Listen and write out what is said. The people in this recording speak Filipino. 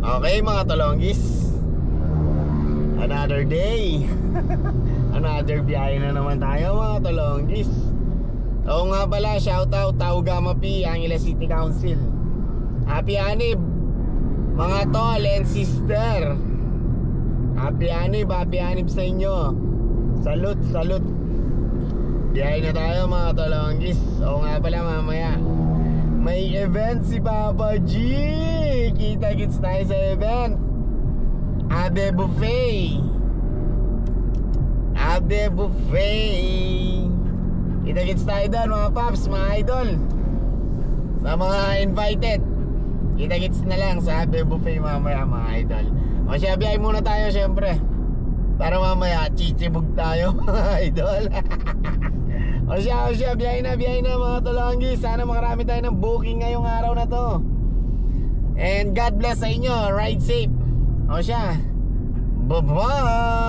Okay mga tolonggis, another day. Another biyahe na naman tayo mga tolonggis. Oo nga pala, shoutout Taugama P, Angeles City Council. Happy Anib mga tol and sister. Happy Anib sa inyo. Salute, salute. Biyahe na tayo mga tolonggis. Oo nga pala, mamaya may event si Papa G. Kita-kits tayo sa event. Abe Buffet. Abe Buffet. Kita-kits tayo doon mga paps, mga idol. Sa mga invited, kita-kits na lang sa Abe Buffet mamaya mga idol. O siya, biyahe muna tayo syempre, para mamaya chichibog tayo mga idol. O siya, biyahe na mga tolonggi. Sana makarami tayo ng booking ngayong araw na to. And God bless sa inyo. Ride safe. O siya, bye-bye.